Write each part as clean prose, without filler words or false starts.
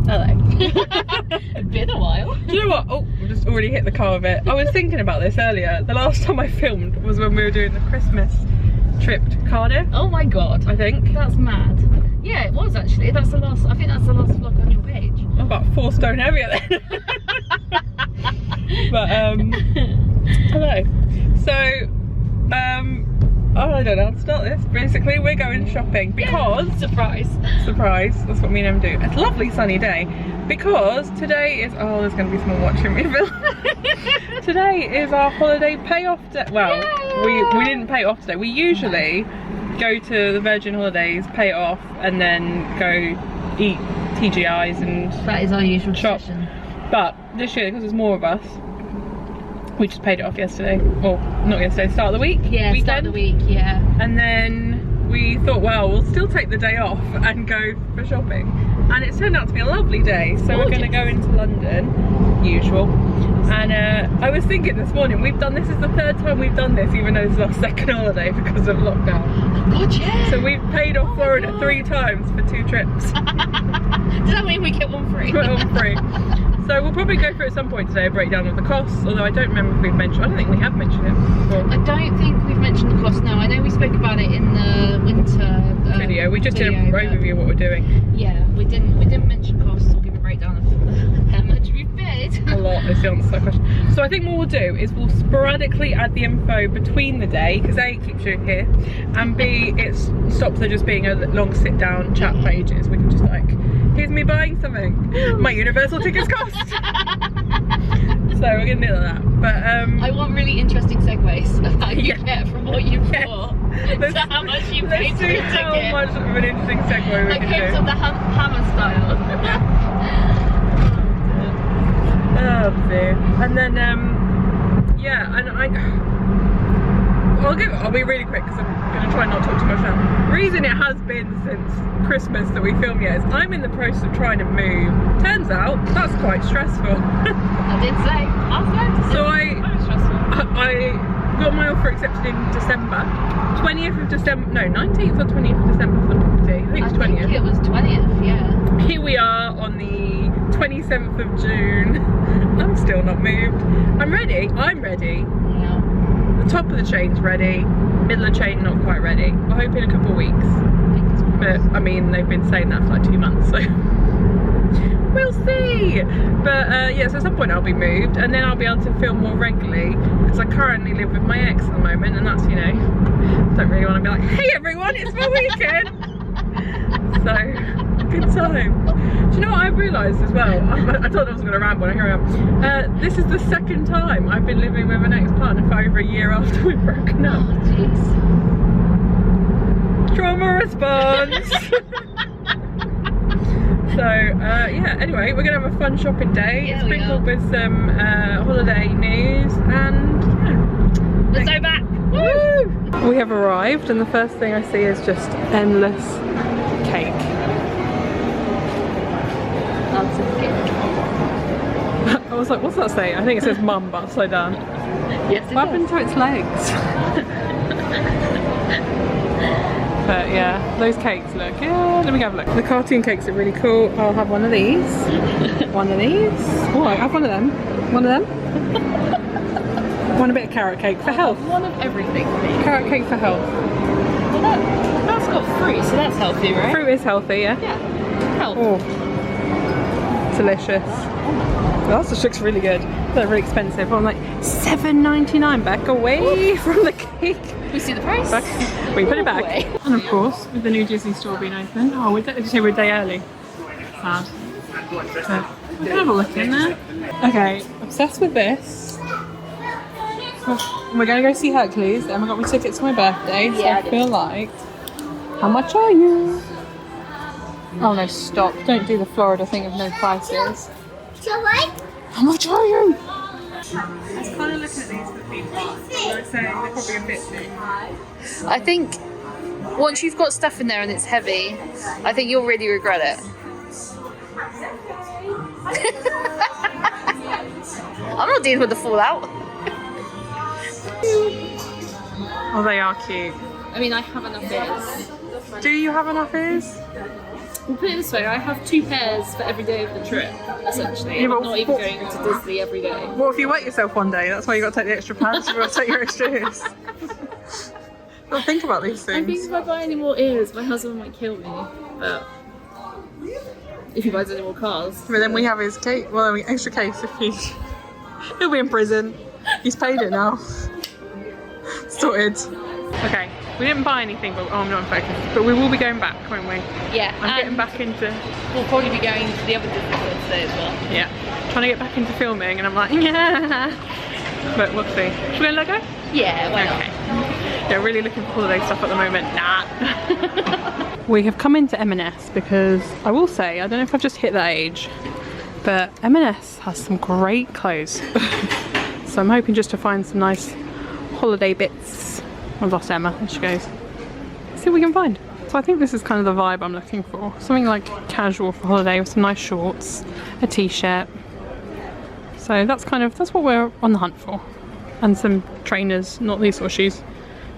Hello. It's been a while. Do you know what? Oh, we just already hit the car with it. I was thinking about this earlier. The last time I filmed was when we were doing the Christmas trip to Cardiff. Oh my god. I think. That's mad. Yeah, it was actually. That's the last, I think that's the last vlog on your page. I'm about 4 stone heavier then. But, hello. So, I don't know how to start this. Basically, we're going shopping because... Surprise. Surprise, that's what me and Em do. It's a lovely sunny day because today is... Oh, there's going to be someone watching me, Bill. Today is our holiday payoff day. Well, we didn't pay it off today. We usually go to the Virgin Holidays, pay it off, and then go eat TGI's and That is our usual shop. tradition. But this year, because there's more of us, we just paid it off yesterday. Or not yesterday, start of the week. Yeah, weekend. start of the week, yeah. And then we thought, well, we'll still take the day off and go for shopping. And it's turned out to be a lovely day. So we're going to go into London, usual. And I was thinking this morning, this is the 3rd time we've done this, even though this is our 2nd holiday because of lockdown. God, yeah. So we've paid off Florida 3 times for 2 trips. Does that mean we get one free? Put it on free. So we'll probably go through at some point today a breakdown of the costs, although I don't remember if we've mentioned, I don't think we have mentioned it before. I don't think we've mentioned the cost. No, I know we spoke about it in the winter Video. We just did an overview of what we're doing. Yeah, we didn't mention costs or give a breakdown of how much we've paid. A lot is the answer to that question. So I think what we'll do is we'll sporadically add the info between the day, because A, it keeps you here, and B, it stops there just being a long sit down chat pages. We can just like, here's me buying something, my Universal tickets cost. So we're gonna do that. But I want really interesting segues of how you Yeah. get from what you bought to how much you paid Let's for see your how ticket. much of an interesting segue we Like can hits do. of the hammer style. Oh dear. And then yeah, and I'll be really quick because I'm going to try not to talk too much now. The reason it has been since Christmas that we film yet is I'm in the process of trying to move. Turns out that's quite stressful. I did say. I was going to say. So Very stressful. I got my offer accepted in December. 20th of December, no, 19th or 20th of December for the property. I think it's 20th. I think it was 20th, yeah. Here we are on the 27th of June. I'm still not moved. I'm ready. Yeah. The top of the chain's ready. Middle of the chain not quite ready. We're hoping a couple of weeks. But I mean, they've been saying that for like 2 months, so we'll see. But yeah, so at some point I'll be moved, and then I'll be able to film more regularly because I currently live with my ex at the moment, and that's, you know, don't really want to be like, hey everyone, it's my weekend. So good time. Do you know what I've realised as well? I thought I was going to ramble, and here I am. This is the 2nd time I've been living with an ex-partner for over a year after we've broken up. Oh, jeez. Trauma response. So yeah, anyway, we're gonna have a fun shopping day, Yeah, we sprinkled are. with some holiday news, and yeah. Let's go back. Woo! We have arrived, and the first thing I see is just endless cake. Lots of cake. I was like, what's that say? I think it says mum, but upside down. Yes, it What happened to its legs? But yeah, those cakes look, yeah, let me have a look. The cartoon cakes are really cool. I'll have one of these. One of these. Oh, I'll have one of them. One of them. Want a bit of carrot cake for health. One of everything. Carrot cake for health. Well, that's got fruit, so that's healthy, right? Fruit is healthy, yeah? Yeah. Health. Oh, delicious. That just looks really good. They're really expensive. I'm like $7.99 back away from the cake. We see the price. Back. We put it back. Away. And of course, with the new Disney store being open. Oh, did you say we're a day early? Sad. But we can have a look in there. Okay, obsessed with this. We're going to go see Hercules. Emma got me tickets for my birthday, so Yeah, I feel like... How much are you? Oh no, stop. Don't do the Florida thing of no prices. How much are you? I was kind of looking at these for people. I was saying they're probably a bit too. I think once you've got stuff in there and it's heavy, I think you'll really regret it. I'm not dealing with the fallout. Oh, they are cute. I mean, I have enough ears. Do you have enough ears? Well, put it this way, I have 2 pairs for every day of the trip, essentially. Yeah, but I'm not even going to Disney every day. What if you wet yourself one day? That's why you got to take the extra pants. You've got to take your extra ears. Don't think about these I think things. if I buy any more ears, my husband might kill me. But if he buys any more cars. But then we have his case. Well, extra case if he'll be in prison. He's paid it now. Sorted. Okay, we didn't buy anything, but I'm not in focus. But we will be going back, won't we? Yeah, I'm getting back into. We'll probably be going to the other Disney World today as well. Yeah, trying to get back into filming, and I'm like, yeah. But we'll see. Should we go let go? Yeah, why not? Okay. Yeah, really looking for holiday stuff at the moment. Nah. We have come into M&S because I will say, I don't know if I've just hit that age, but M&S has some great clothes. So I'm hoping just to find some nice holiday bits. I've lost Emma, there she goes. See what we can find. So I think this is kind of the vibe I'm looking for. Something like casual for holiday with some nice shorts, a t-shirt. So that's what we're on the hunt for. And some trainers, not these sort of shoes.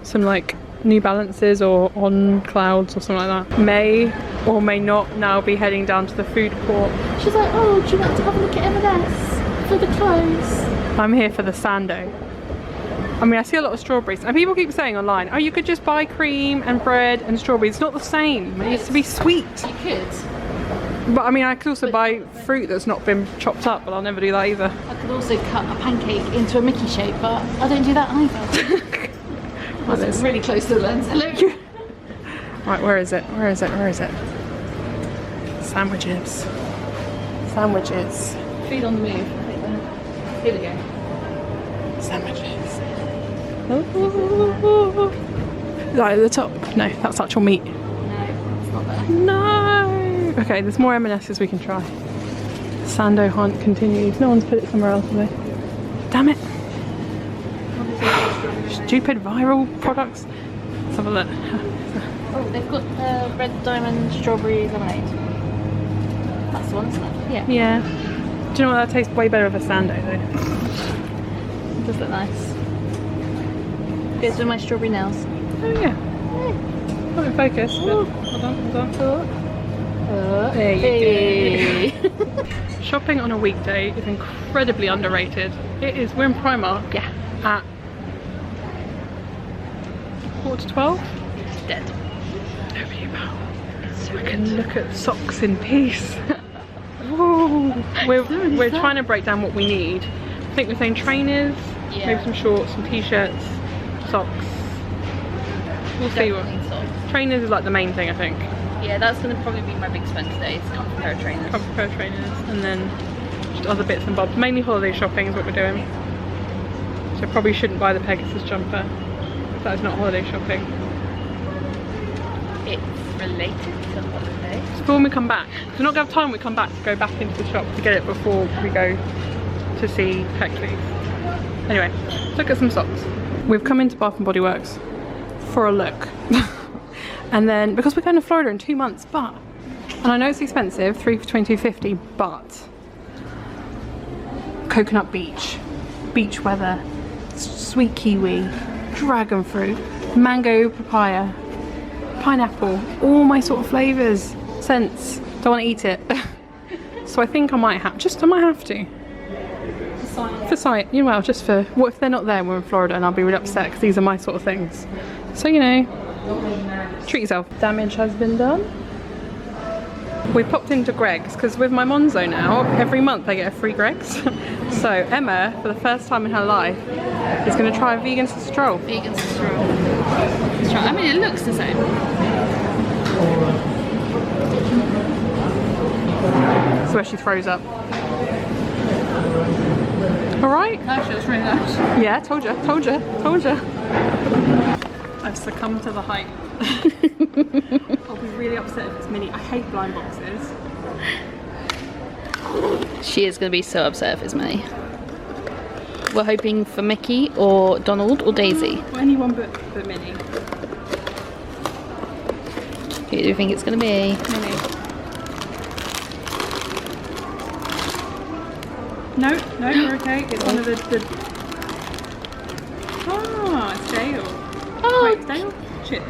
Some like New Balances or On Clouds or something like that. May or may not now be heading down to the food court. She's like, oh, do you want to have a look at M&S for the clothes? I'm here for the Sando. I mean, I see a lot of strawberries. And people keep saying online, oh, you could just buy cream and bread and strawberries. It's not the same. It needs to be sweet. You could. But I mean, I could also buy fruit that's not been chopped up, but I'll never do that either. I could also cut a pancake into a Mickey shape, but I don't do that either. It's really close to the lens. Hello. Right, where is it? Where is it? Where is it? Sandwiches. Sandwiches. Food on the move. Here we go. Sandwiches. Is that at the top? No, that's actual meat. No, it's not there. No! Okay, there's more M&S's we can try. Sando hunt continues. No one's put it somewhere else, have they? Damn it! Stupid viral products. Let's have a look. Oh, they've got red diamond strawberry lemonade. That's the one, isn't it? Yeah. Yeah. Do you know what? That tastes way better with a Sando though. It does look nice. Goes with my strawberry nails. Oh yeah. Not in focus. But hold on, hold on. There you go. Shopping on a weekday is incredibly underrated. It is. We're in Primark. Yeah. At 11:45. Dead. Nobody about. So we can look at socks in peace. Ooh. We're trying to break down what we need. I think we're saying trainers, maybe some shorts, some t-shirts, socks. We'll see what. Trainers is like the main thing, I think. Yeah, that's going to probably be my big spend today. It's a couple of pair of trainers. Couple pair of trainers, and then just other bits and bobs. Mainly holiday shopping is what we're doing. So probably shouldn't buy the Pegasus jumper. That is not holiday shopping. It's related to holiday. So when we come back, we're not going to have time when we come back to go back into the shop to get it before we go to see Hercules. Anyway, look at some socks. We've come into Bath & Body Works for a look. And then, because we're going to Florida in 2 months, but, and I know it's expensive, 3 for $22.50, but coconut beach weather, sweet kiwi, dragon fruit, mango papaya, pineapple, all my sort of flavours, scents. Don't want to eat it. So I think I might have to. For sight, you know, well, just for, what if they're not there when we're in Florida and I'll be really upset because these are my sort of things. So, you know, treat yourself. Damage has been done. We popped into Greggs because with my Monzo now, every month I get a free Greggs. So Emma, for the first time in her life, is going to try a vegan stroll. Vegan stroll. I mean, it looks the same. That's where she throws up. Alright? Actually, it's really nice. Yeah, told you. I've succumbed to the hype. I'll be really upset if it's mini. I hate blind boxes. She is going to be so upset if it's me. We're hoping for Mickey or Donald or Daisy. Anyone but Minnie. Who do you think it's going to be? Minnie. No, you're okay. It's one of the... Oh, it's Dale. Oh, wait, Dale? Chip.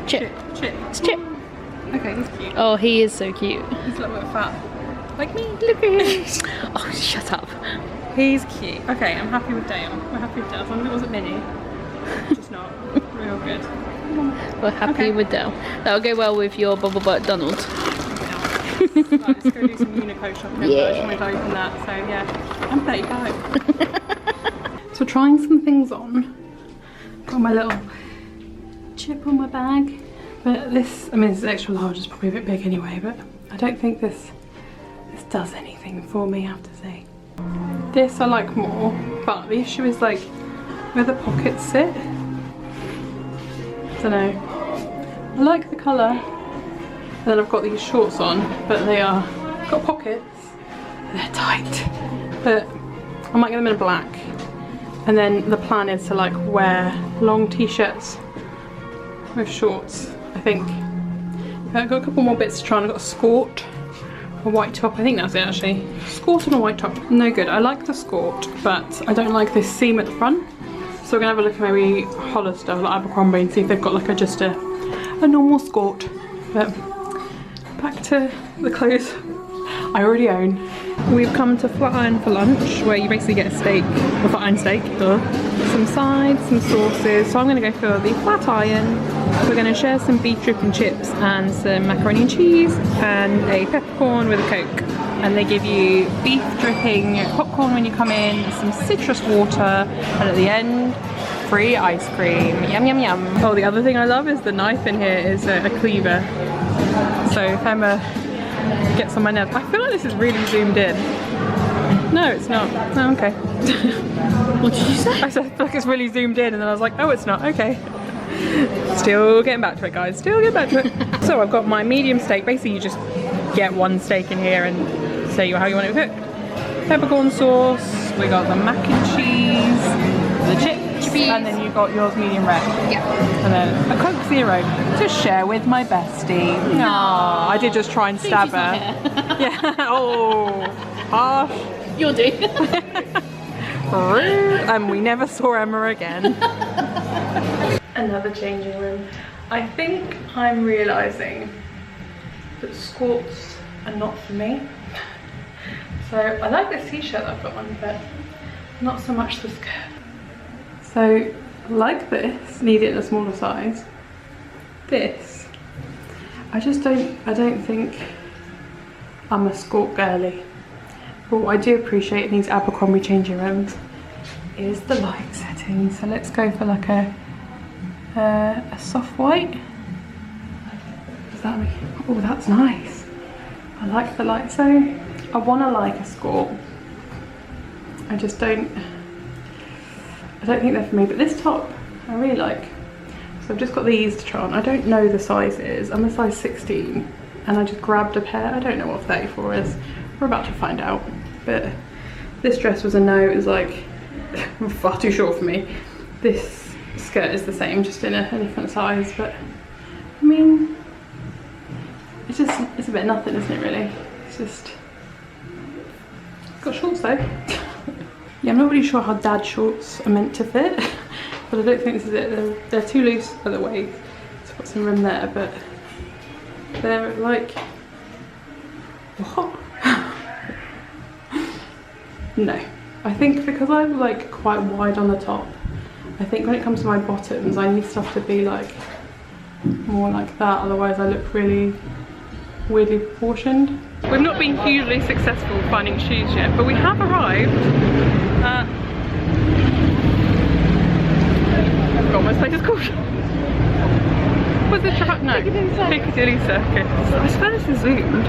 Chip. Chip. It's Chip. Okay, he's cute. Oh, he is so cute. He's a little bit fat. Like me. Look at him. Oh, shut up. He's cute. Okay, I'm happy with Dale. We're happy with Dale. As long as it wasn't Minnie. Just not. Real good. We're happy with Dale. That'll go well with your Bubble Butt Donald. Right, let's go do some Uniqlo shopping. Yeah. I just wanted to open that. So yeah, I'm 35. So trying some things on. Got my little chip on my bag. But this, I mean, this is extra large. It's probably a bit big anyway. But I don't think this does anything for me, I have to say. This I like more, but the issue is like where the pockets sit. I don't know. I like the colour. And then I've got these shorts on, but they are got pockets. They're tight. But I might get them in black. And then the plan is to like wear long t-shirts with shorts, I think. I've got a couple more bits to try on. I've got a skort. A white top, I think that's it actually. Skort and a white top. No good. I like the skort, but I don't like this seam at the front. So we're gonna have a look at maybe Hollister, like Abercrombie, and see if they've got like just a normal skort. But back to the clothes I already own. We've come to Flatiron for lunch, where you basically get a steak, a Flatiron steak, some sides, some sauces. So I'm gonna go for the Flatiron. We're going to share some beef drip and chips and some macaroni and cheese and a peppercorn with a Coke. And they give you beef dripping popcorn when you come in, some citrus water, and at the end, free ice cream. Yum, yum, yum. Oh, the other thing I love is the knife in here is a cleaver. So if Emma gets on my nails, I feel like this is really zoomed in. No, it's not. Oh, okay. What did you say? I said, I feel like it's really zoomed in, and then I was like, oh, it's not. Okay. Still getting back to it, guys. Still getting back to it. So I've got my medium steak. Basically, you just get one steak in here and say how you want it cooked. Peppercorn sauce. We got the mac and cheese, the chips, and then you got yours medium rare. Yeah. And then a Coke Zero to share with my bestie. No, I did just try and stab her. Yeah. Oh, harsh. You'll do. Rude. And we never saw Emma again. Another changing room. I think I'm realising that skorts are not for me. So I like this t-shirt I've got on, but not so much the skirt. So like this, need it in a smaller size. This, I don't think I'm a skort girly. But what I do appreciate in these Abercrombie changing rooms is the light setting. So let's go for like a soft white. Does that make, oh, that's nice. I like the light. So I want to like a skort. I just don't think they're for me. But this top I really like. So I've just got these to try on. I don't know the sizes. I'm a size 16 and I just grabbed a pair. I don't know what 34 is. We're about to find out. But this dress was a no. It was like far too short for me. This skirt is the same, just in a different size. But I mean, it's a bit nothing, isn't it, really? It's just, it's got shorts though. Yeah, I'm not really sure how dad shorts are meant to fit, but I don't think this is it. They're too loose at the waist. It's got some room there, but they're like, what? No, I think because I'm like quite wide on the top, I think when it comes to my bottoms, I need stuff to be like more like that, otherwise I look really weirdly proportioned. We've not been hugely successful finding shoes yet, but we have arrived at, I forgot what this place is called. What's the track? No, Piccadilly Circus. I suppose this is zoomed.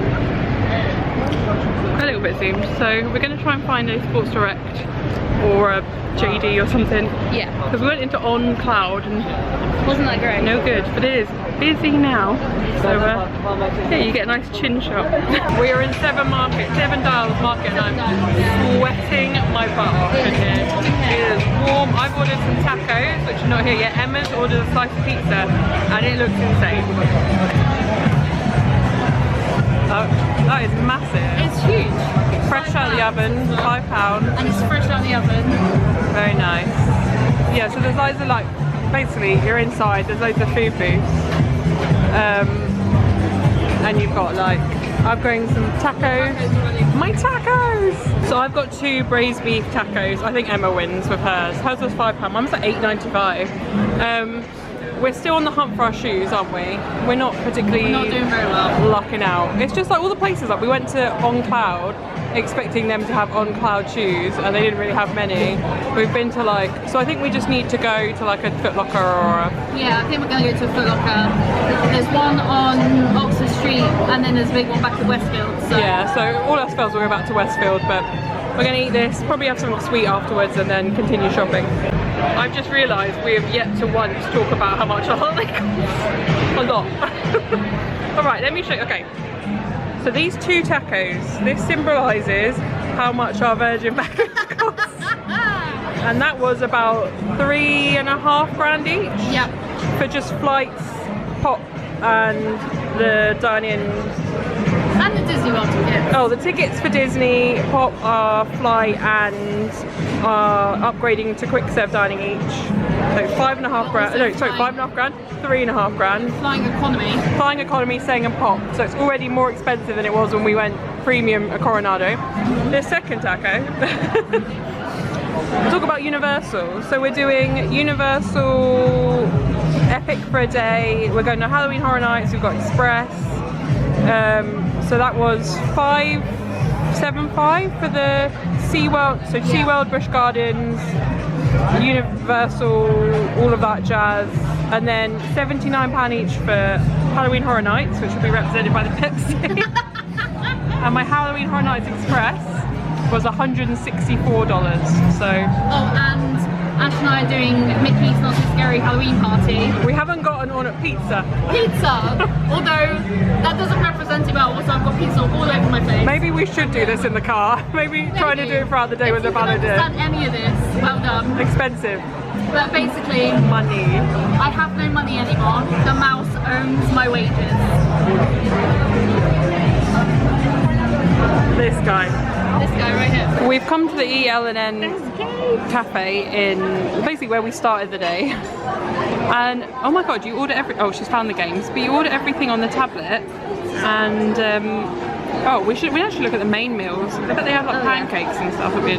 A little bit zoomed. So we're going to try and find a Sports Direct or a JD or something. Yeah. Because we went into On Cloud and Wasn't that great? no good, but it is busy now. So yeah, you get a nice chin shot. We are in Devon Dials Market, and I'm sweating my butt off in here. It is warm. I've ordered some tacos, which are not here yet. Emma's ordered a slice of pizza, and it looks insane. Oh, that is massive. It's huge. Fresh out of the oven, £5. And it's fresh out of the oven. Very nice. Yeah, so there's loads of like, basically you're inside, there's loads of food booths. and you've got like, I'm going some tacos. My tacos! So I've got 2 braised beef tacos. I think Emma wins with hers. Hers was £5, mine was like $8.95. We're still on the hunt for our shoes, aren't we? We're not particularly Not doing very well. lucking out. It's just like all the places, like we went to On Cloud expecting them to have On Cloud shoes and they didn't really have many. We've been to like, so I think we just need to go to like a Foot Locker or a... Yeah, I think we're going to go to a Foot Locker. There's one on Oxford Street and then there's a big one back at Westfield. So. Yeah, so all else fails, we'll go back to Westfield, but we're going to eat this, probably have something sweet afterwards and then continue shopping. I've just realised we have yet to once talk about how much a holiday costs. A lot. Alright, let me show you. Okay, so these 2 tacos, this symbolises how much our Virgin package costs. And that was about $3.5 grand each. Yep. For just flights, pop, and the dine-in. And the Disney World tickets. Oh, the tickets for Disney, pop, flight, and upgrading to quick serve dining each. So $5.5 grand. No, sorry, $5.5 grand, $3.5 grand. Flying economy. Flying economy, staying in pop. So it's already more expensive than it was when we went premium at Coronado. The second taco. We'll talk about Universal. So we're doing Universal Epic for a day. We're going to Halloween Horror Nights. We've got Express. So that was $575 for the SeaWorld. So SeaWorld, Busch Gardens, Universal, all of that jazz. And then £79 each for Halloween Horror Nights, which will be represented by the Pepsi. And my Halloween Horror Nights Express was $164. So. Oh, and Ash and I are doing Mickey's Not So Scary Halloween Party. We haven't gotten on at pizza. Pizza! Although that doesn't represent it well, so I've got pizza all over my face. Maybe we should do this in the car. Maybe trying to do it throughout the day was a bad idea. If you can understand any of this, well done. Expensive. But basically, Money. I have no money anymore. The mouse owns my wages. This guy. This guy right here. We've come to the EL&N cafe in basically where we started the day. And oh my god, you order oh, she's found the games, but you order everything on the tablet. And oh, we actually look at the main meals. I bet they have like pancakes and stuff. Okay.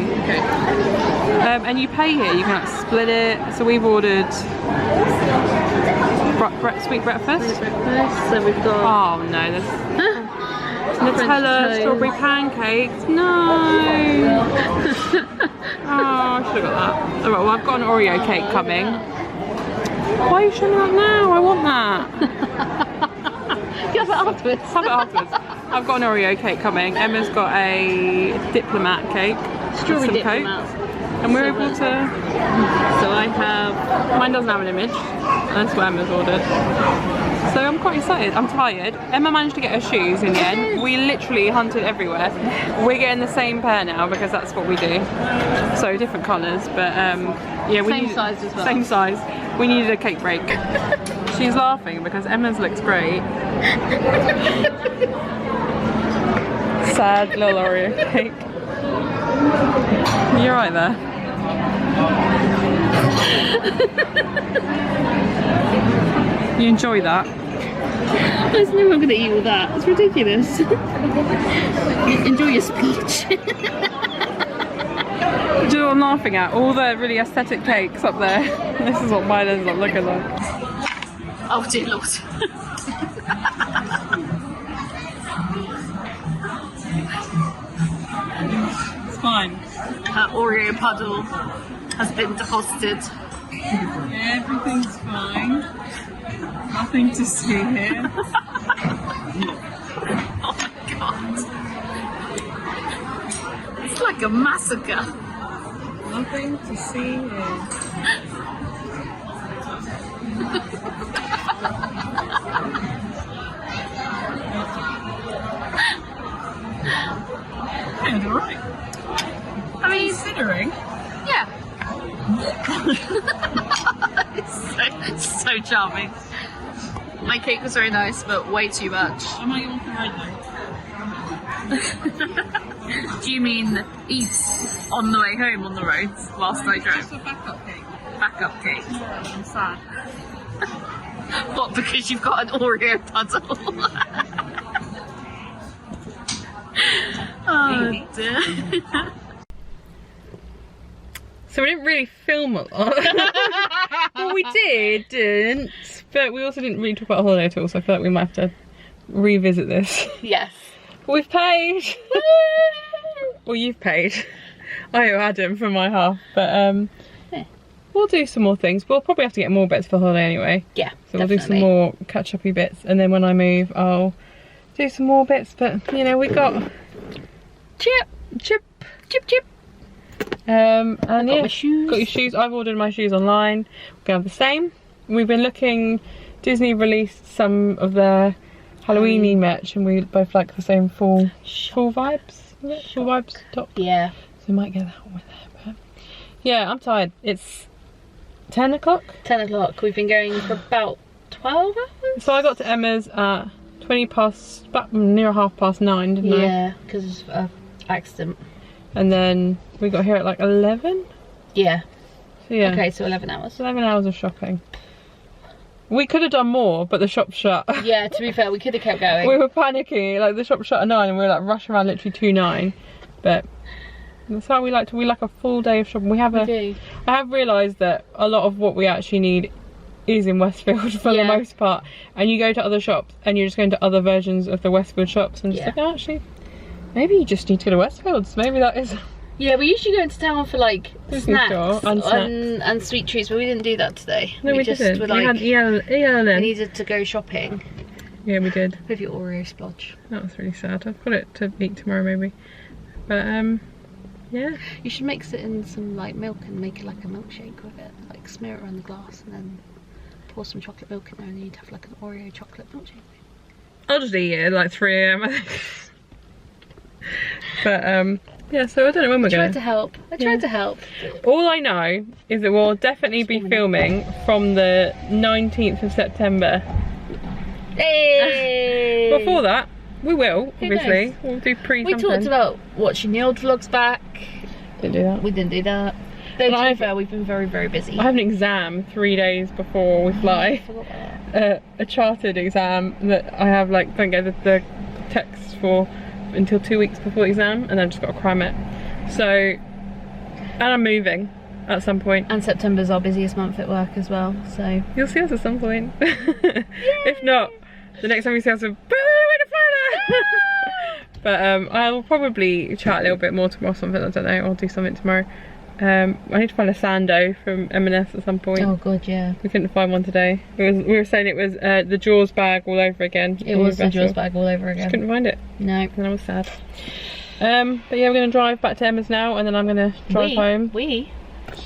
And you pay here. You can like split it. So we've ordered sweet breakfast. So we've got. Oh no, there's Nutella strawberry pancakes. No. Oh, I should have got that. Alright, well I've got an Oreo cake coming. Why are you showing that now? I want that. Have it afterwards. Have it afterwards. I've got an Oreo cake coming. Emma's got a diplomat cake. Strawberry with some diplomat. Coke. And we're able to... So I have... Mine doesn't have an image. That's what Emma's ordered. So I'm quite excited. I'm tired. Emma managed to get her shoes in the end. We literally hunted everywhere. We're getting the same pair now because that's what we do. So different colours, but yeah, we same size as well. Same size. We needed a cake break. She's laughing because Emma's looks great. Sad little Oreo cake. You're right there. You enjoy that? There's no one going to eat all that. It's ridiculous. Enjoy your speech. Do you know what I'm laughing at? All the really aesthetic cakes up there. This is what mine ends up looking like. Oh dear Lord. It's fine. Her Oreo puddle has been deposited. Everything's fine. Nothing to see here. Oh my god. It's like a massacre. Nothing to see here. Yeah, alright. I mean, Considering. yeah. It's so charming. My cake was very nice, but way too much. Am I on the road though? Do you mean eat on the way home on the road whilst I drove? Just a backup cake. Backup cake. Yeah, I'm sad. What, because you've got an Oreo puddle? Oh, dear. So we didn't really film a lot. Well, we didn't, but we also didn't really talk about holiday at all, so I feel like we might have to revisit this. Yes. We've paid. Well, you've paid. I owe Adam for my half, but we'll do some more things. We'll probably have to get more bits for holiday anyway. Yeah, so we'll do some more catch-uppy bits, and then when I move, I'll do some more bits. But you know, we got chip. And got yeah, my shoes. got your shoes. I've ordered my shoes online. We're gonna have the same. We've been looking. Disney released some of their Halloween-y merch, and we both like the same full vibes. Full vibes top. Yeah. So we might get that one with it. But yeah, I'm tired. It's 10 o'clock. 10 o'clock. We've been going for about 12 hours. So I got to Emma's at 20 past, about near 9:30, didn't I? Yeah, because of accident. And then we got here at like 11. Yeah. So yeah. Okay, so 11 hours. 11 hours of shopping. We could have done more, but the shop shut. Yeah, to be fair, we could have kept going. We were panicking, like the shop shut at 9 and we were like rushing around literally to 9. But that's how we like a full day of shopping. I have realised that a lot of what we actually need is in Westfield for the most part. And you go to other shops and you're just going to other versions of the Westfield shops and just like, oh, actually, maybe you just need to go to Westfields. Maybe that is... Yeah, we usually go into town for like snacks and and sweet treats, but we didn't do that today. No, we just didn't. were like, we needed to go shopping. Yeah, we did. With your Oreo splodge. That was really sad. I've got it to eat tomorrow maybe. But yeah. You should mix it in some like milk and make it like a milkshake with it. Like smear it around the glass and then pour some chocolate milk in there, and then you'd have like an Oreo chocolate milkshake. I'll just eat it at like 3 AM I think. But yeah, so I don't know when we're going. I tried to help. All I know is that we'll definitely be filming from the 19th of September. Hey! Before that, we will, obviously. We'll do We talked about watching the old vlogs back. Didn't do that. We didn't do that. Though, to be fair, we've been very, very busy. I have an exam 3 days before we fly. I forgot about that. A chartered exam that I have, like, don't get the text for until 2 weeks before the exam, and then I've just got to cram it. So, and I'm moving at some point. And September's our busiest month at work as well, so you'll see us at some point. If not, the next time you see us, we're but I will probably chat a little bit more tomorrow, something, I don't know, I'll do something tomorrow. I need to find a Sando from M&S at some point. Oh god, yeah. We couldn't find one today. We were saying it was the Jaws bag all over again. It was the Jaws bag all over again. Just couldn't find it. No. And I was sad. But yeah, we're going to drive back to Emma's now, and then I'm going to drive home.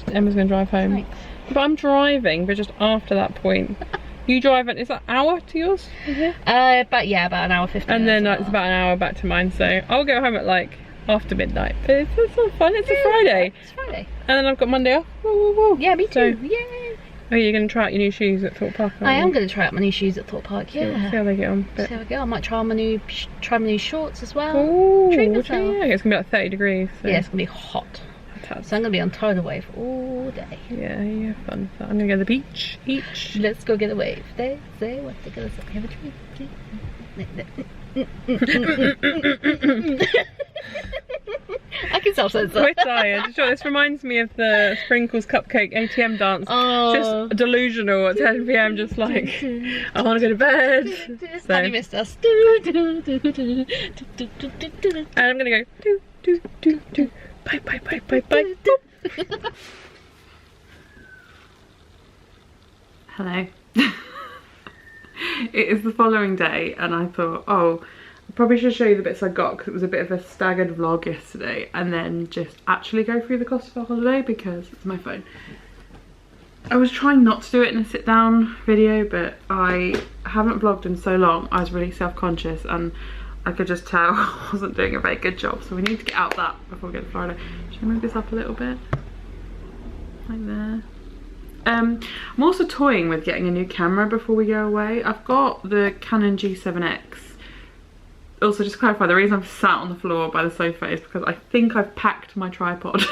Emma's going to drive home. Thanks. But I'm driving, but just after that point. You drive it, is that an hour to yours? About an hour 50 and minutes. then it's about an hour back to mine, so I'll go home at like after midnight. But it's all fun, it's a Friday. It's Friday. And then I've got Monday off. Woo, woo, woo. Yeah, me too. So, yay. Oh, you're going to try out your new shoes at Thorpe Park, I am going to try out my new shoes at Thorpe Park, yeah. See how they get on. See how we go. I might try my new shorts as well. Ooh, Treat myself. yeah, it's going to be like 30 degrees. So. Yeah, it's going to be hot. So I'm going to be on tidal wave all day. Yeah, you have fun. So I'm going to go to the beach. Let's go get a wave. They say what they're going to say. Have a drink. I can self-censor. We're tired. Sure, this reminds me of the Sprinkles Cupcake ATM dance. Oh. Just delusional at 10 PM, just like, I want to go to bed. So. Have you missed us? And I'm going to go, do. Bye, bye, bye, bye, bye. Hello. It is the following day, and I thought, oh, I probably should show you the bits I got, because it was a bit of a staggered vlog yesterday, and then just actually go through the cost of our holiday, because it's my phone. I was trying not to do it in a sit down video, but I haven't vlogged in so long. I was really self-conscious, and I could just tell I wasn't doing a very good job, so we need to get out that before we go to Florida. Should I move this up a little bit? Like there. I'm also toying with getting a new camera before we go away. I've got the Canon G7X. Also, just to clarify, the reason I'm sat on the floor by the sofa is because I think I've packed my tripod.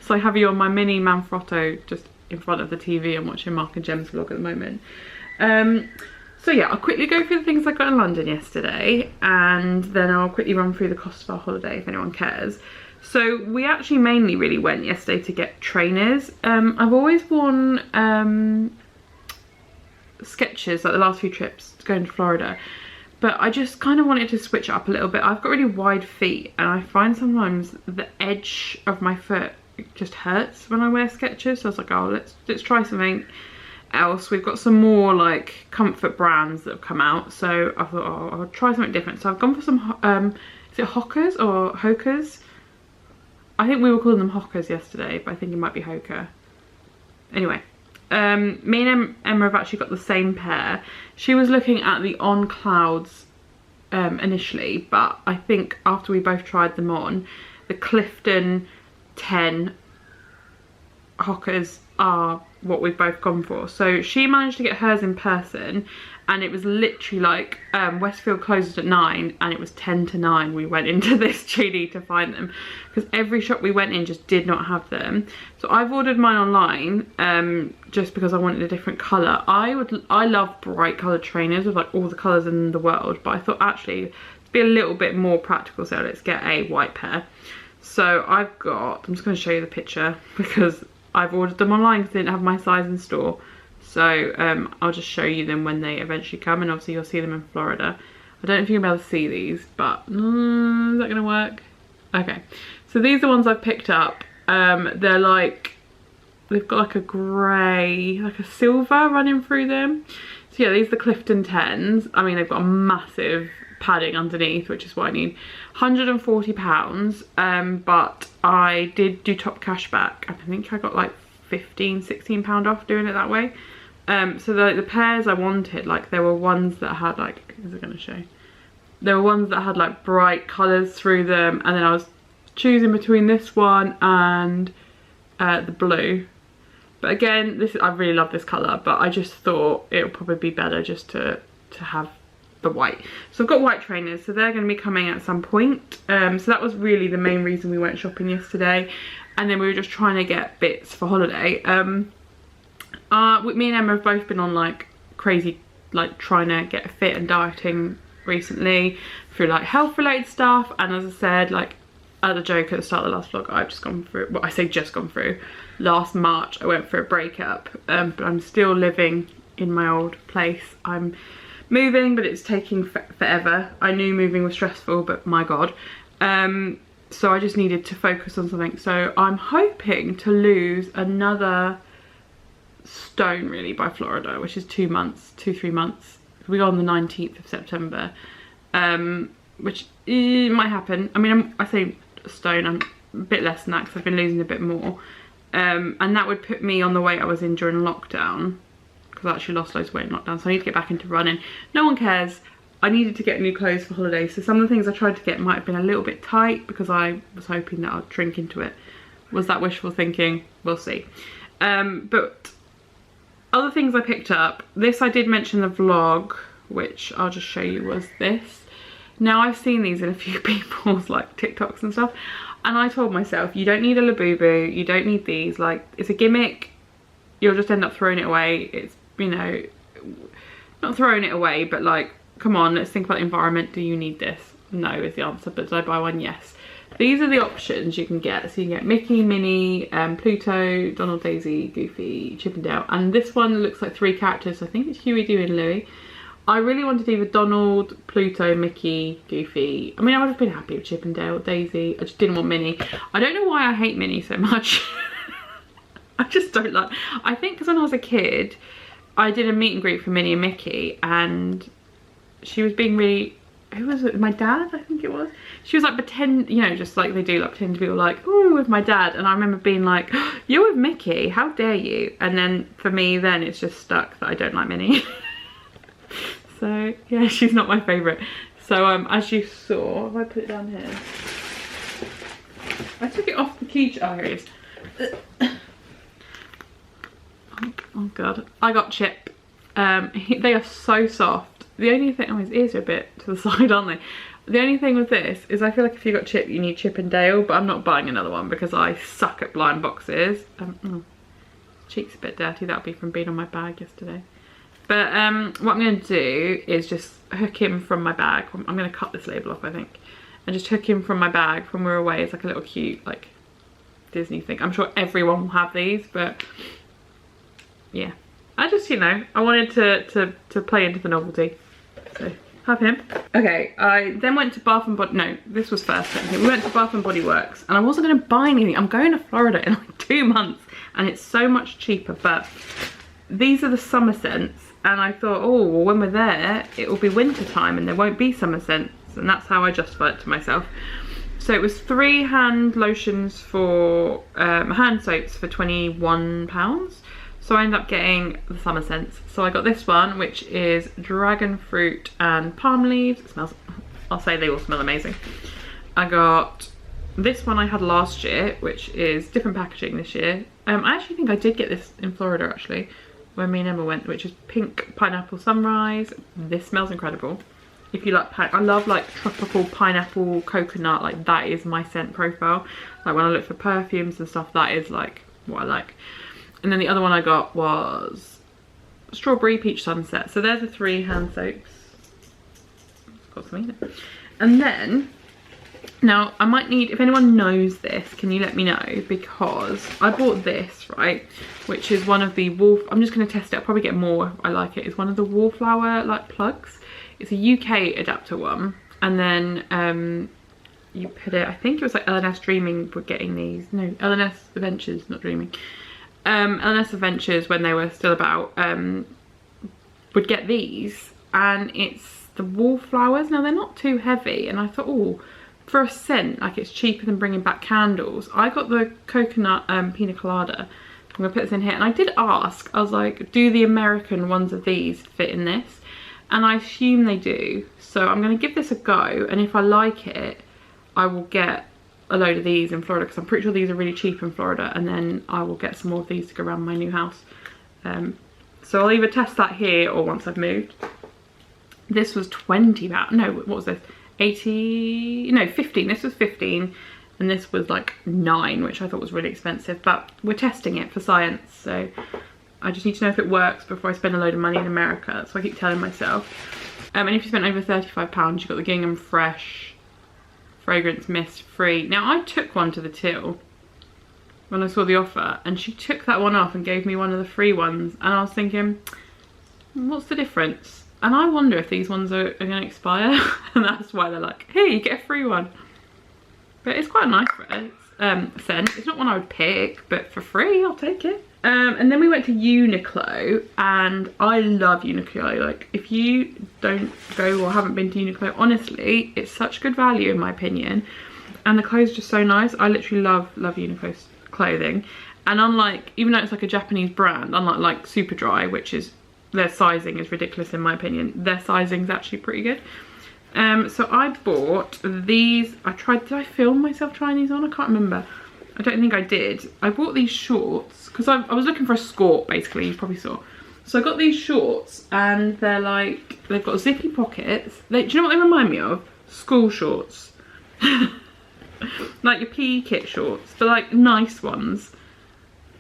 So I have you on my mini Manfrotto just in front of the TV and watching Mark and Jem's vlog at the moment. So yeah, I'll quickly go through the things I got in London yesterday, and then I'll quickly run through the cost of our holiday if anyone cares. So we actually mainly really went yesterday to get trainers. I've always worn Skechers like the last few trips going to Florida, but I just kind of wanted to switch it up a little bit. I've got really wide feet, and I find sometimes the edge of my foot just hurts when I wear Skechers. So I was like, oh, let's try something else. We've got some more like comfort brands that have come out, so I thought, oh, I'll try something different. So I've gone for some is it Hokas or Hokas? I think we were calling them Hokas yesterday, but I think it might be Hoka. Anyway, me and Emma have actually got the same pair. She was looking at the On Clouds initially, but I think after we both tried them on, the Clifton 10 Hokas are what we've both gone for. So she managed to get hers in person, and it was literally like Westfield closed at 9 and it was 10 to 9 we went into this GD to find them, because every shop we went in just did not have them. So I've ordered mine online just because I wanted a different colour. I love bright coloured trainers with like all the colours in the world, but I thought actually to be a little bit more practical, so let's get a white pair. So I've got, I'm just going to show you the picture because I've ordered them online because they didn't have my size in store. So I'll just show you them when they eventually come, and obviously you'll see them in Florida. I don't know if you're going to be able to see these, but is that going to work? Okay, so these are the ones I've picked up. They're like, they've got like a grey, like a silver running through them. So yeah, these are the Clifton 10s. I mean, they've got a massive padding underneath, which is what I need. £140, but I did do top cash back. I think I got like £15–16 off doing it that way. So the pairs I wanted, like there were ones that had like, is it going to show? There were ones that had like bright colours through them, and then I was choosing between this one and the blue. But again, I really love this colour, but I just thought it would probably be better just to have the white. So I've got white trainers, so they're going to be coming at some point. So that was really the main reason we went shopping yesterday, and then we were just trying to get bits for holiday. Me and Emma have both been on like crazy, like trying to get fit and dieting recently through like health related stuff. And as I said, like as a joke at the start of the last vlog, I've just gone through, well I say just gone through, last March I went for a breakup, but I'm still living in my old place. I'm moving, but it's taking forever. I knew moving was stressful, but my god. So I just needed to focus on something. So I'm hoping to lose another stone really by Florida, which is 2 months, 2–3 months. We go on the 19th of September, which might happen. I mean, I say stone, I'm a bit less than that because I've been losing a bit more. And that would put me on the weight I was in during lockdown, because I actually lost loads of weight in lockdown, so I need to get back into running. No one cares. I needed to get new clothes for holiday, so some of the things I tried to get might have been a little bit tight because I was hoping that I'd shrink into it. Was that wishful thinking? We'll see. But other things I picked up, this I did mention in the vlog, which I'll just show you, was this. Now I've seen these in a few people's like TikToks and stuff, and I told myself, you don't need a Labubu, you don't need these, like it's a gimmick, you'll just end up throwing it away. It's, you know, not throwing it away, but like, come on, let's think about the environment. Do you need this? No is the answer, but did I buy one? Yes. These are the options you can get. So you can get Mickey, Minnie, Pluto, Donald, Daisy, Goofy, Chip and Dale, and this one looks like 3 characters, so I think it's Huey, Dewey and Louie. I really wanted either Donald, Pluto, Mickey, Goofy. I mean, I would have been happy with Chip and Dale, Daisy. I just didn't want Minnie. I don't know why I hate Minnie so much. I just don't like, I think because when I was a kid, I did a meet and greet for Minnie and Mickey, and she was being really, who was it? My dad, I think it was. She was like pretend, you know, just like they do, like pretend to be all like, oh, with my dad. And I remember being like, oh, you're with Mickey, how dare you? And then for me, then it's just stuck that I don't like Minnie. So yeah, she's not my favourite. So as you saw, if I put it down here, I took it off the key. Oh, here it is. Oh god, I got Chip. They are so soft. The only thing, oh, his ears are a bit to the side, aren't they? The only thing with this is I feel like if you got Chip, you need Chip and Dale, but I'm not buying another one because I suck at blind boxes. Cheek's a bit dirty, that'll be from being on my bag yesterday. But what I'm going to do is just hook him from my bag. I'm going to cut this label off, I think, and just hook him from my bag from We're Away. It's like a little cute like Disney thing. I'm sure everyone will have these, but yeah, I just, you know, I wanted to play into the novelty, so have him. Okay, I then went to Bath and Body, no, this was first. We went to Bath and Body Works, and I wasn't going to buy anything. I'm going to Florida in like 2 months, and it's so much cheaper, but these are the summer scents, and I thought, oh, well, when we're there, it will be winter time and there won't be summer scents, and that's how I justified it to myself. So it was 3 hand lotions for, hand soaps for £21. So I ended up getting the summer scents. So I got this one, which is dragon fruit and palm leaves. It smells, I'll say they all smell amazing. I got this one I had last year, which is different packaging this year. I actually think I did get this in Florida actually, when me and Emma went, which is pink pineapple sunrise. This smells incredible. If you like, I love like tropical pineapple coconut, like that is my scent profile. Like when I look for perfumes and stuff, that is like what I like. And then the other one I got was strawberry peach sunset. So there's the 3 hand soaps. It's got some in it. And then, now I might need, if anyone knows this, can you let me know? Because I bought this, right, which is one of the I'm just going to test it. I'll probably get more. I like it. It's one of the Wallflower like plugs. It's a UK adapter one. And then you put it, I think it was like L&S Dreaming were getting these. No, L&S Adventures, not Dreaming. L&S Adventures, when they were still about, would get these, and it's the Wallflowers. Now they're not too heavy, and I thought, oh, for a scent, like it's cheaper than bringing back candles. I got the coconut pina colada. I'm gonna put this in here, and I did ask, I was like, do the American ones of these fit in this? And I assume they do, so I'm gonna give this a go, and if I like it, I will get a load of these in Florida, because I'm pretty sure these are really cheap in Florida, and then I will get some more of these to go around my new house. So I'll either test that here or once I've moved. This was £20, no, what was this? 80, no, 15, this was 15, and this was like 9, which I thought was really expensive, but we're testing it for science, so I just need to know if it works before I spend a load of money in America, so I keep telling myself. And if you spent over £35, you got the Gingham Fresh fragrance mist free. Now I took one to the till when I saw the offer, and she took that one off and gave me one of the free ones, and I was thinking, what's the difference? And I wonder if these ones are going to expire, and that's why they're like, hey, you get a free one. But it's quite a nice scent. It's not one I would pick, but for free, I'll take it. And then we went to Uniqlo, and I love Uniqlo. Like, if you don't go or haven't been to Uniqlo, honestly, it's such good value in my opinion. And the clothes are just so nice. I literally love Uniqlo's clothing. And unlike, even though it's like a Japanese brand, unlike like Superdry, which is, their sizing is ridiculous in my opinion, their sizing is actually pretty good. So I bought these. Did I film myself trying these on? I can't remember. I don't think I did. I bought these shorts because I was looking for a skirt, basically, you probably saw. So I got these shorts, and they're like, they've got zippy pockets. Do you know what they remind me of? School shorts. Like your PE kit shorts, but like nice ones.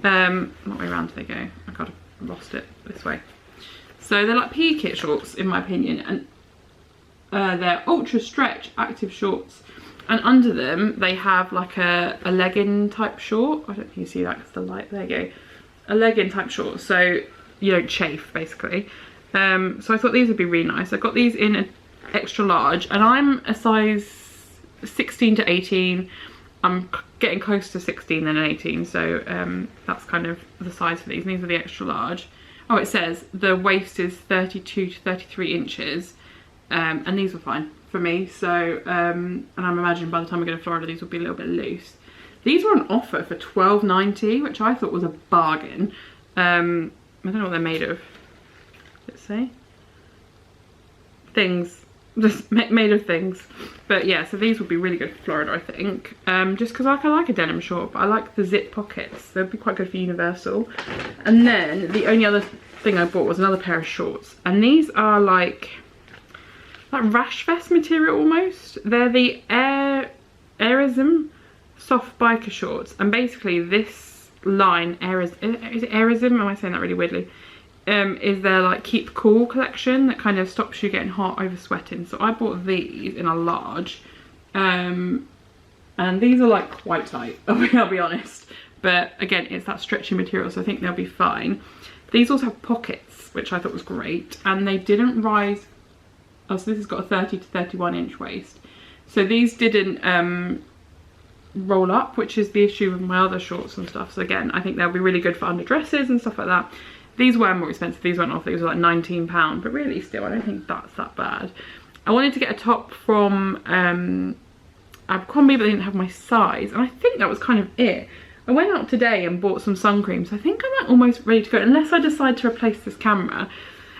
What way around do they go? I kind of lost it this way. So they're like PE kit shorts in my opinion, and they're ultra stretch active shorts. And under them, they have like a legging type short. I don't think you see that because the light, there you go. A legging type short, so you don't chafe, basically. So I thought these would be really nice. I got these in an extra large, and I'm a size 16 to 18. I'm getting close to 16 than an 18, so that's kind of the size for these. And these are the extra large. Oh, it says the waist is 32 to 33 inches, and these were fine for me. So and I'm imagining by the time I go to Florida these will be a little bit loose. These were on offer for $12.90, which I thought was a bargain. I don't know what they're made of. Let's see. Things, just made of things. But yeah, so these would be really good for Florida, I think. Just because I like a denim short, but I like the zip pockets. They'd be quite good for Universal. And then the only other thing I bought was another pair of shorts, and these are like rash vest material almost. They're the Airism soft biker shorts, and basically this line, is it Airism? Am I saying that really weirdly? is their like Keep Cool collection that kind of stops you getting hot over sweating. So I bought these in a large, and these are like quite tight, I'll be honest. But again, it's that stretchy material, so I think they'll be fine. These also have pockets, which I thought was great, and they didn't rise. Oh, so this has got a 30 to 31 inch waist. So these didn't roll up, which is the issue with my other shorts and stuff. So again, I think they'll be really good for underdresses and stuff like that. These were more expensive. These went off. These were like £19, but really still, I don't think that's that bad. I wanted to get a top from Abercrombie, but they didn't have my size, and I think that was kind of it. I went out today and bought some sun cream, so I think I'm like almost ready to go, unless I decide to replace this camera.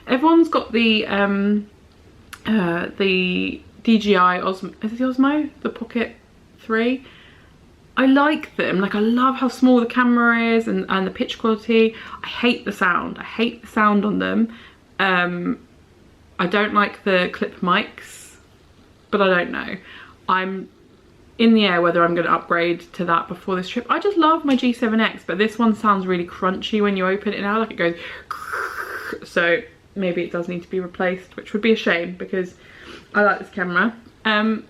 Everyone's got the DJI Osmo, is it the Osmo? The Pocket 3. I like them, like I love how small the camera is and the pitch quality. I hate the sound, I hate the sound on them. I don't like the clip mics, but I don't know. I'm in the air whether I'm going to upgrade to that before this trip. I just love my G7X, but this one sounds really crunchy when you open it now, like it goes, so maybe it does need to be replaced, which would be a shame because I like this camera. But I'm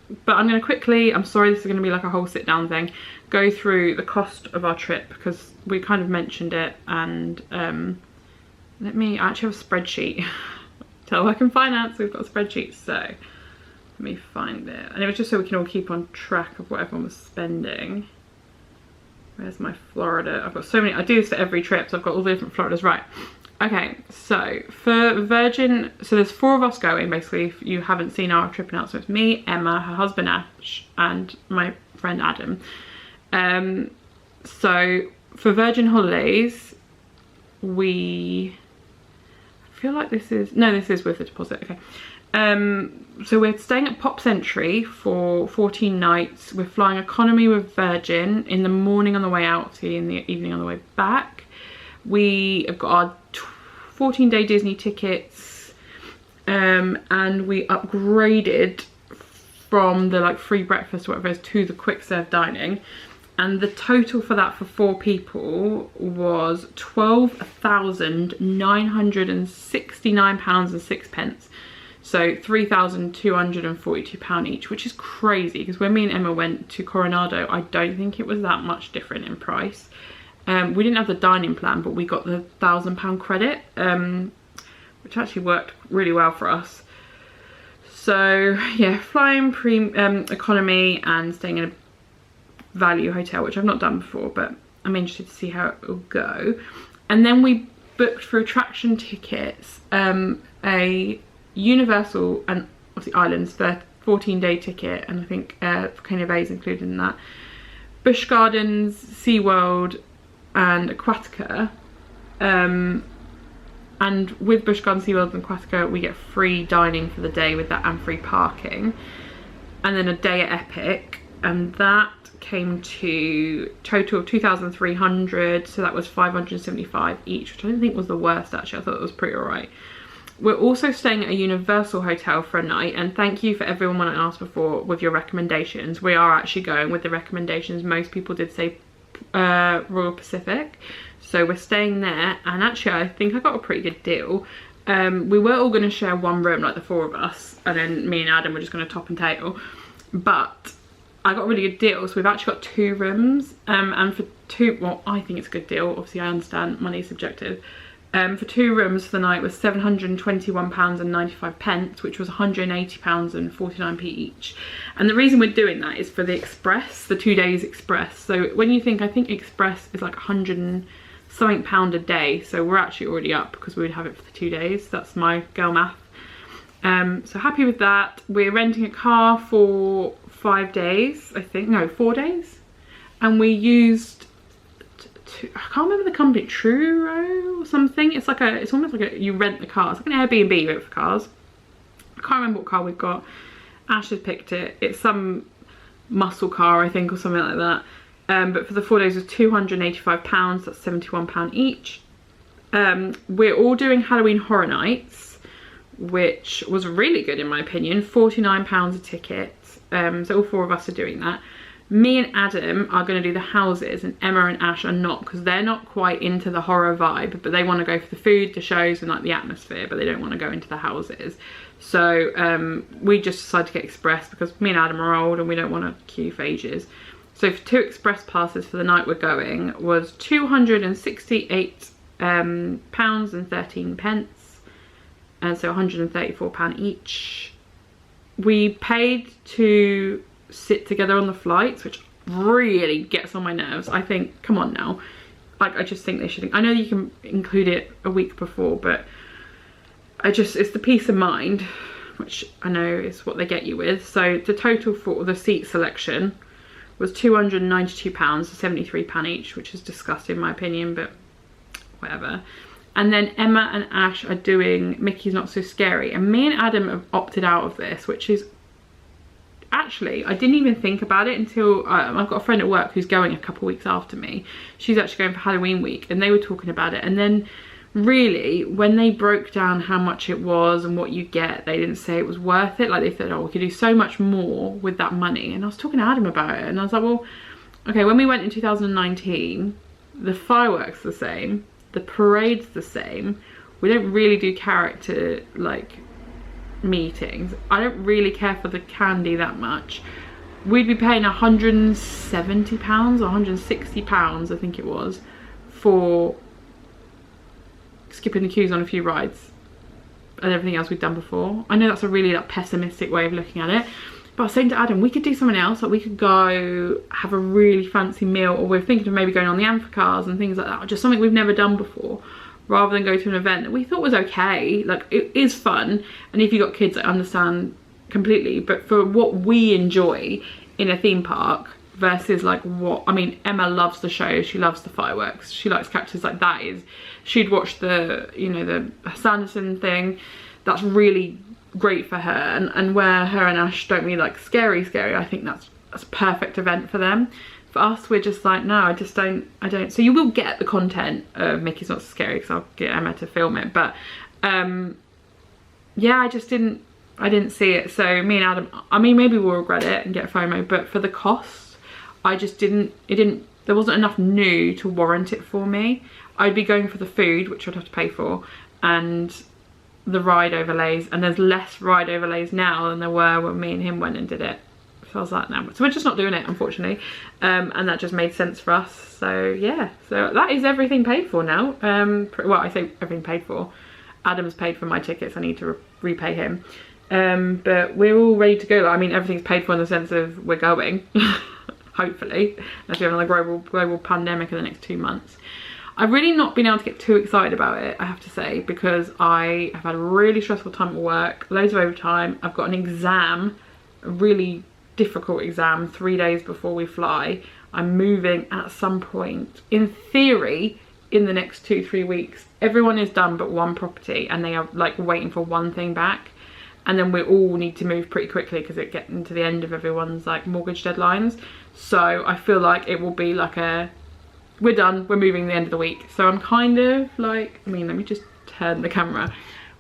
going to quickly, I'm sorry this is going to be like a whole sit down thing, go through the cost of our trip because we kind of mentioned it, and I actually have a spreadsheet. Telework and Finance, we've got a spreadsheet, so let me find it. And it was just so we can all keep on track of what everyone was spending. Where's my Florida? I've got so many, I do this for every trip, so I've got all the different Floridas. Right, okay, so for Virgin, so there's 4 of us going, basically, if you haven't seen our trip announcements. Me, Emma, her husband Ash, and my friend Adam. So for Virgin Holidays, I feel like this is with the deposit, okay. So we're staying at Pop Century for 14 nights. We're flying economy with Virgin in the morning on the way out, see in the evening on the way back. We have got our 14-day Disney tickets, and we upgraded from the like free breakfast or whatever it is to the quick serve dining, and the total for that for 4 people was £12,969.06. So £3,242 each, which is crazy because when me and Emma went to Coronado, I don't think it was that much different in price. We didn't have the dining plan, but we got the £1,000 credit, which actually worked really well for us. So yeah, flying economy and staying in a value hotel, which I've not done before, but I'm interested to see how it will go. And then we booked for attraction tickets, a Universal and obviously Islands, their 14-day ticket, and I think Volcano Bay is included in that. Busch Gardens, SeaWorld and Aquatica, and with Busch Gardens, SeaWorld and Aquatica we get free dining for the day with that and free parking, and then a day at Epic, and that came to total of 2,300, so that was 575 each, which I didn't think was the worst actually. I thought it was pretty alright. We're also staying at a Universal hotel for a night, and thank you for everyone when I asked before with your recommendations. We are actually going with the recommendations. Most people did say Royal Pacific, so we're staying there, and actually I think I got a pretty good deal. We were all going to share one room, like the 4 of us, and then me and Adam were just going to top and tail, but I got a really good deal, so we've actually got 2 rooms, and for 2, well, I think it's a good deal, obviously I understand money is subjective. For 2 rooms for the night was £721.95, which was £180.49 each. And the reason we're doing that is for the Express, the 2 days Express. So when you think, I think Express is like £100 and something a day, so we're actually already up because we would have it for the 2 days. That's my girl math. So happy with that. We're renting a car for 5 days, I think, no, 4 days, and we used, I can't remember the company, Truro or something. It's like it's almost like you rent the car. It's like an Airbnb but for cars. I can't remember what car we've got. Ash has picked it. It's some muscle car, I think, or something like that. But for the 4 days it was £285. That's £71 each. We're all doing Halloween Horror Nights, which was really good in my opinion. £49 a ticket. So all 4 of us are doing that. Me and Adam are going to do the houses, and Emma and Ash are not, because they're not quite into the horror vibe, but they want to go for the food, the shows, and like the atmosphere, but they don't want to go into the houses. So we just decided to get express, because me and Adam are old and we don't want to queue for ages. So for 2 express passes for the night we're going was £268 pounds and 13 pence, and so £134 each. We paid to sit together on the flights, which really gets on my nerves. I think, come on now, like, I just think they should, I know you can include it a week before, but it's the peace of mind, which I know is what they get you with. So the total for the seat selection was £292, £73 each, which is disgusting in my opinion, but whatever. And then Emma and Ash are doing Mickey's Not So Scary, and me and Adam have opted out of this, which is, actually, I didn't even think about it until I've got a friend at work who's going a couple weeks after me. She's actually going for Halloween week, and they were talking about it, and then really when they broke down how much it was and what you get, they didn't say it was worth it. Like, they said, oh, we could do so much more with that money. And I was talking to Adam about it, and I was like, well, okay, when we went in 2019, the fireworks the same, the parade's the same, we don't really do character like meetings, I don't really care for the candy that much. We'd be paying £170 or £160, I think it was, for skipping the queues on a few rides and everything else we've done before. I know that's a really like pessimistic way of looking at it, but I was saying to Adam, we could do something else. Like, we could go have a really fancy meal, or we're thinking of maybe going on the Amphicars and things like that, or just something we've never done before, rather than go to an event that we thought was okay. Like, it is fun, and if you've got kids, I understand completely, but for what we enjoy in a theme park versus like what, I mean, Emma loves the show, she loves the fireworks, she likes characters like that. She'd watch the, you know, the Sanderson thing, that's really great for her, and where her and Ash don't really like scary, I think that's a perfect event for them. For us, we're just like, no, I don't. So you will get the content of Mickey's Not So Scary, because I'll get Emma to film it, but yeah, I didn't see it. So me and Adam, I mean, maybe we'll regret it and get FOMO, but for the cost, I just didn't, there wasn't enough new to warrant it for me. I'd be going for the food, which I'd have to pay for, and the ride overlays, and there's less ride overlays now than there were when me and him went and did it. So I was like, no, so we're just not doing it, unfortunately, and that just made sense for us. So yeah, so that is everything paid for now. Well, I say everything paid for, Adam's paid for my tickets, I need to repay him, but we're all ready to go. I mean, everything's paid for in the sense of we're going hopefully, unless we have another global pandemic in the next 2 months. I've really not been able to get too excited about it, I have to say, because I have had a really stressful time at work, loads of overtime. I've got an exam, a really difficult exam, 3 days before we fly. I'm moving at some point, in theory, in the next 2-3 weeks. Everyone is done but one property, and they are like waiting for one thing back, and then we all need to move pretty quickly because it's getting to the end of everyone's like mortgage deadlines. So I feel like it will be like a, we're done, we're moving the end of the week. So I'm kind of like, I mean, let me just turn the camera.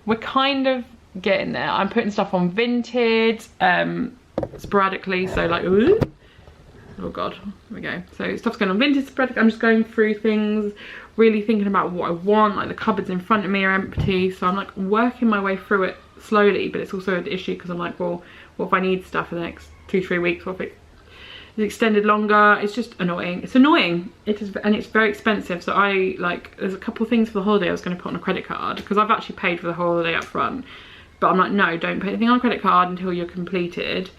We're kind of getting there. I'm putting stuff on Vinted sporadically, so like, ooh, oh god, here we go. So stuff's going on Vinted sporadically. I'm just going through things, really thinking about what I want. Like, the cupboards in front of me are empty, so I'm like working my way through it slowly, but it's also an issue because I'm like, well, what if I need stuff for the next 2-3 weeks? What if it is extended longer? It's just annoying. It's annoying. It is, and it's very expensive. So I like, there's a couple of things for the holiday I was going to put on a credit card, because I've actually paid for the holiday up front, but I'm like, no, don't put anything on a credit card until you're completed.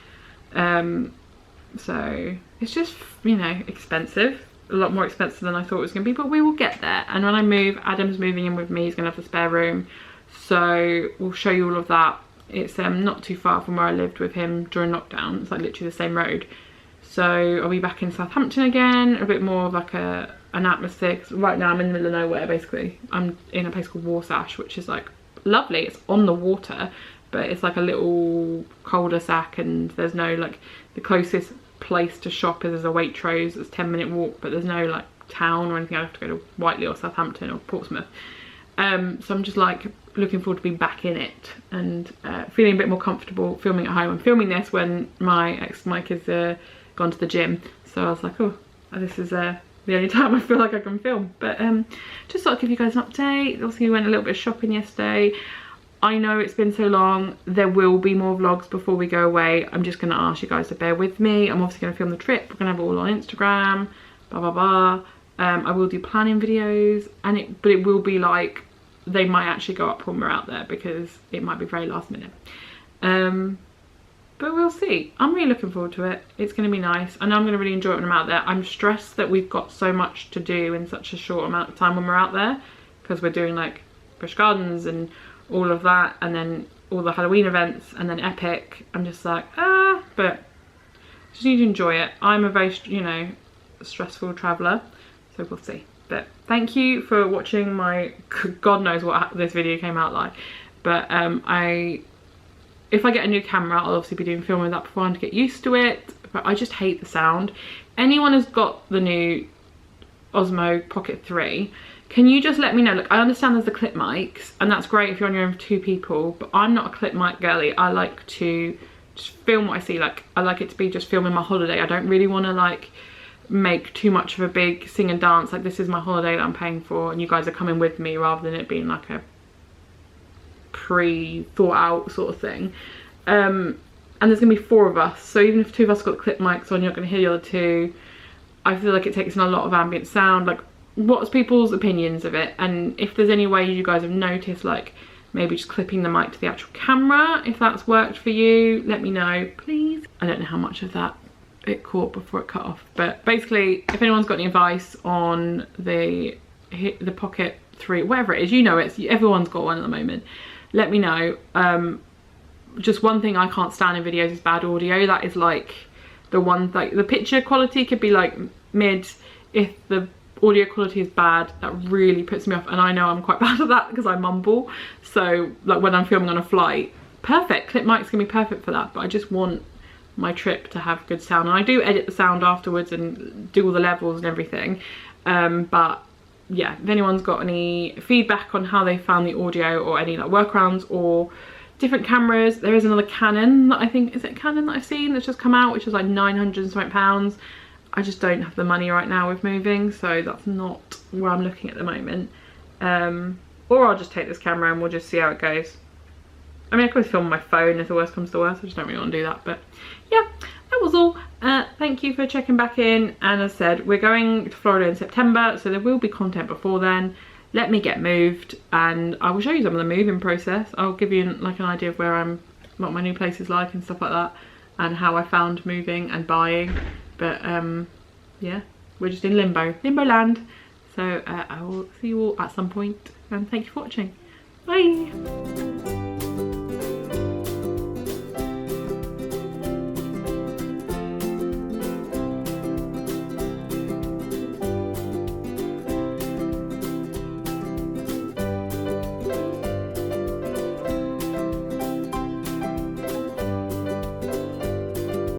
So it's just, you know, expensive, a lot more expensive than I thought it was going to be, but we will get there. And when I move, Adam's moving in with me, he's going to have the spare room, so we'll show you all of that. It's not too far from where I lived with him during lockdown. It's like literally the same road. So I'll be back in Southampton again, a bit more of like an atmosphere, 'cause right now I'm in the middle of nowhere basically. I'm in a place called Warsash, which is like lovely. It's on the water, but it's like a little cul-de-sac, and there's no like, the closest place to shop is a Waitrose. It's a 10-minute walk, but there's no like town or anything. I have to go to Whiteley or Southampton or Portsmouth. So I'm just like looking forward to being back in it, and feeling a bit more comfortable filming at home. I'm filming this when my ex Mike is gone to the gym, So I was like, oh, this is the only time I feel like I can film. But just thought I'd give you guys an update. Obviously we went a little bit shopping yesterday. I know it's been so long. There will be more vlogs before we go away. I'm just going to ask you guys to bear with me. I'm obviously going to film the trip. We're going to have it all on Instagram, blah blah blah. I will do planning videos, but it will be like, they might actually go up when we're out there because it might be very last minute. But we'll see. I'm really looking forward to it. It's going to be nice. I know I'm going to really enjoy it when I'm out there. I'm stressed that we've got so much to do in such a short amount of time when we're out there, because we're doing like Busch Gardens and all of that, and then all the Halloween events, and then Epic. I'm just like, but just need to enjoy it. I'm a very, you know, stressful traveller, so we'll see. But thank you for watching my, God knows what this video came out like. But if I get a new camera, I'll obviously be doing filming with that beforehand to get used to it. But I just hate the sound. Anyone who's got the new Osmo Pocket 3, can you just let me know? Look, I understand there's the clip mics, and that's great if you're on your own for 2 people, but I'm not a clip mic girly. I like to just film what I see. Like, I like it to be just filming my holiday. I don't really want to like make too much of a big sing and dance. Like, this is my holiday that I'm paying for, and you guys are coming with me, rather than it being like a pre-thought out sort of thing. And there's gonna be 4 of us, so even if 2 of us got clip mics on, you're not gonna hear the other 2. I feel like it takes in a lot of ambient sound. Like, what's people's opinions of it? And if there's any way you guys have noticed, like maybe just clipping the mic to the actual camera, if that's worked for you, let me know, please. I don't know how much of that it caught before it cut off, but basically, if anyone's got any advice on the Pocket 3, whatever it is, you know, everyone's got one at the moment, let me know. Just one thing I can't stand in videos is bad audio. That is like the one, like the picture quality could be like mid. If the audio quality is bad, that really puts me off, and I know I'm quite bad at that because I mumble. So like when I'm filming on a flight, perfect, clip mic's gonna be perfect for that, but I just want my trip to have good sound, and I do edit the sound afterwards and do all the levels and everything. But yeah, if anyone's got any feedback on how they found the audio, or any like workarounds or different cameras, there is another Canon that I think, is it Canon that I've seen that's just come out, which is like 900 and something pounds. I just don't have the money right now with moving, so that's not where I'm looking at the moment. Or I'll just take this camera and we'll just see how it goes. I mean, I could film on my phone if the worst comes to worst. I just don't really want to do that, but yeah, that was all. Thank you for checking back in, and as I said, we're going to Florida in September, so there will be content before then. Let me get moved and I will show you some of the moving process. I'll give you like an idea of what my new place is like and stuff like that, and how I found moving and buying. But yeah, we're just in limbo land. So I will see you all at some point, and thank you for watching. Bye.